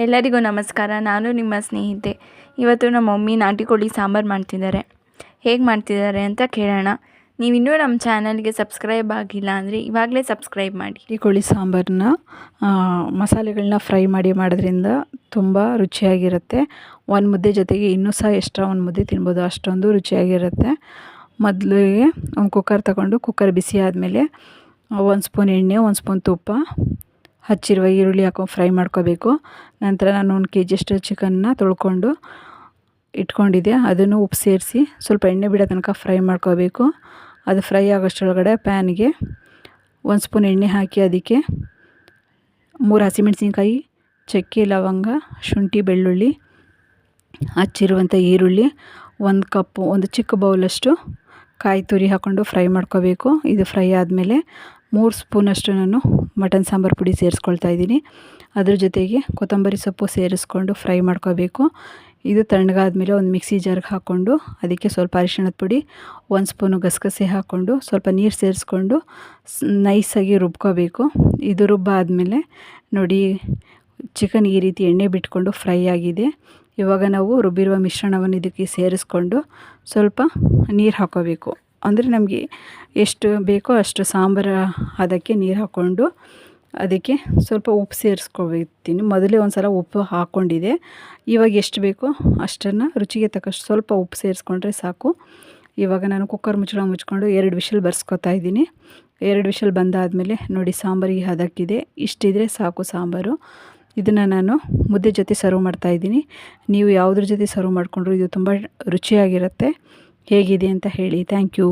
ಎಲ್ಲರಿಗೂ ನಮಸ್ಕಾರ. ನಾನು ನಿಮ್ಮ ಸ್ನೇಹಿತೆ. ಇವತ್ತು ನಮ್ಮ ಮಮ್ಮಿ ನಾಟಿ ಕೋಳಿ ಸಾಂಬಾರು ಮಾಡ್ತಿದ್ದಾರೆ. ಹೇಗೆ ಮಾಡ್ತಿದ್ದಾರೆ ಅಂತ ಕೇಳೋಣ. ನೀವಿನ್ನೂ ನಮ್ಮ ಚಾನಲ್ಗೆ ಸಬ್ಸ್ಕ್ರೈಬ್ ಆಗಿಲ್ಲ ಅಂದರೆ ಇವಾಗಲೇ ಸಬ್ಸ್ಕ್ರೈಬ್ ಮಾಡಿ. ನಾಟಿ ಕೋಳಿ ಸಾಂಬಾರನ್ನ ಮಸಾಲೆಗಳನ್ನ ಫ್ರೈ ಮಾಡೋದ್ರಿಂದ ತುಂಬ ರುಚಿಯಾಗಿರುತ್ತೆ. ಒಂದು ಮುದ್ದೆ ಜೊತೆಗೆ ಇನ್ನೂ ಸಹ ಎಕ್ಸ್ಟ್ರಾ ಒಂದು ಮುದ್ದೆ ತಿನ್ಬೋದು, ಅಷ್ಟೊಂದು ರುಚಿಯಾಗಿರುತ್ತೆ. ಮೊದಲಿಗೆ ಒಂದು ಕುಕ್ಕರ್ ತಗೊಂಡು ಕುಕ್ಕರ್ ಬಿಸಿ ಆದಮೇಲೆ 1 ಸ್ಪೂನ್ ಎಣ್ಣೆ, 1 ಸ್ಪೂನ್ ತುಪ್ಪ, ಹಚ್ಚಿರುವ ಈರುಳ್ಳಿ ಹಾಕೊಂಡು ಫ್ರೈ ಮಾಡ್ಕೋಬೇಕು. ನಂತರ ನಾನು 1 kg ಅಷ್ಟು ಚಿಕನ್ನ ತೊಳ್ಕೊಂಡು ಇಟ್ಕೊಂಡಿದ್ದೆ, ಅದನ್ನು ಉಪ್ಪು ಸೇರಿಸಿ ಸ್ವಲ್ಪ ಎಣ್ಣೆ ಬಿಡೋ ತನಕ ಫ್ರೈ ಮಾಡ್ಕೋಬೇಕು. ಅದು ಫ್ರೈ ಆಗೋಷ್ಟರೊಳಗಡೆ ಪ್ಯಾನ್ಗೆ 1 ಸ್ಪೂನ್ ಎಣ್ಣೆ ಹಾಕಿ ಅದಕ್ಕೆ 3 ಹಸಿಮೆಣಸಿನ್ಕಾಯಿ, ಚಕ್ಕೆ, ಲವಂಗ, ಶುಂಠಿ, ಬೆಳ್ಳುಳ್ಳಿ, ಹಚ್ಚಿರುವಂಥ ಈರುಳ್ಳಿ, 1 ಕಪ್ಪು, ಒಂದು ಚಿಕ್ಕ ಬೌಲಷ್ಟು ಕಾಯಿ ತುರಿ ಹಾಕ್ಕೊಂಡು ಫ್ರೈ ಮಾಡ್ಕೋಬೇಕು. ಇದು ಫ್ರೈ ಆದಮೇಲೆ 3 ಸ್ಪೂನಷ್ಟು ನಾನು ಮಟನ್ ಸಾಂಬಾರು ಪುಡಿ ಸೇರಿಸ್ಕೊಳ್ತಾ ಇದ್ದೀನಿ. ಅದ್ರ ಜೊತೆಗೆ ಕೊತ್ತಂಬರಿ ಸೊಪ್ಪು ಸೇರಿಸ್ಕೊಂಡು ಫ್ರೈ ಮಾಡ್ಕೋಬೇಕು. ಇದು ತಣ್ಣಗಾದ್ಮೇಲೆ ಒಂದು ಮಿಕ್ಸಿ ಜಾರ್ಗೆ ಹಾಕ್ಕೊಂಡು ಅದಕ್ಕೆ ಸ್ವಲ್ಪ ಅರಿಶಿಣದ ಪುಡಿ, 1 ಸ್ಪೂನು ಗಸಗಸೆ ಹಾಕ್ಕೊಂಡು ಸ್ವಲ್ಪ ನೀರು ಸೇರಿಸ್ಕೊಂಡು ನೈಸಾಗಿ ರುಬ್ಕೋಬೇಕು. ಇದು ರುಬ್ಬಾದಮೇಲೆ ನೋಡಿ, ಚಿಕನ್ ಈ ರೀತಿ ಎಣ್ಣೆ ಬಿಟ್ಕೊಂಡು ಫ್ರೈ ಆಗಿದೆ. ಇವಾಗ ನಾವು ರುಬ್ಬಿರುವ ಮಿಶ್ರಣವನ್ನು ಇದಕ್ಕೆ ಸೇರಿಸ್ಕೊಂಡು ಸ್ವಲ್ಪ ನೀರು ಹಾಕ್ಕೋಬೇಕು. ಅಂದರೆ ನಮಗೆ ಎಷ್ಟು ಬೇಕೋ ಅಷ್ಟು ಸಾಂಬಾರು ಅದಕ್ಕೆ ನೀರು ಹಾಕ್ಕೊಂಡು ಅದಕ್ಕೆ ಸ್ವಲ್ಪ ಉಪ್ಪು ಸೇರಿಸ್ಕೊಳ್ತೀನಿ. ಮೊದಲೇ ಒಂದು ಸಲ ಉಪ್ಪು ಹಾಕ್ಕೊಂಡಿದ್ದೆ. ಇವಾಗ ಎಷ್ಟು ಬೇಕೋ ಅಷ್ಟನ್ನು ರುಚಿಗೆ ತಕ್ಕಷ್ಟು ಸ್ವಲ್ಪ ಉಪ್ಪು ಸೇರಿಸ್ಕೊಂಡ್ರೆ ಸಾಕು. ಇವಾಗ ನಾನು ಕುಕ್ಕರ್ ಮುಚ್ಕೊಂಡು 2 ವಿಷಲ್ ಬರ್ಸ್ಕೊತಾ ಇದ್ದೀನಿ. 2 ವಿಷಲ್ ಬಂದಾದಮೇಲೆ ನೋಡಿ, ಸಾಂಬಾರಿಗೆ ಹದಕ್ಕಿದೆ. ಇಷ್ಟಿದ್ರೆ ಸಾಕು ಸಾಂಬಾರು. ಇದನ್ನು ನಾನು ಮುದ್ದೆ ಜೊತೆ ಸರ್ವ್ ಮಾಡ್ತಾಯಿದ್ದೀನಿ. ನೀವು ಯಾವುದ್ರ ಜೊತೆ ಸರ್ವ್ ಮಾಡಿಕೊಂಡ್ರು ಇದು ತುಂಬ ರುಚಿಯಾಗಿರುತ್ತೆ. ಹೇಗಿದೆ ಅಂತ ಹೇಳಿ. Thank you.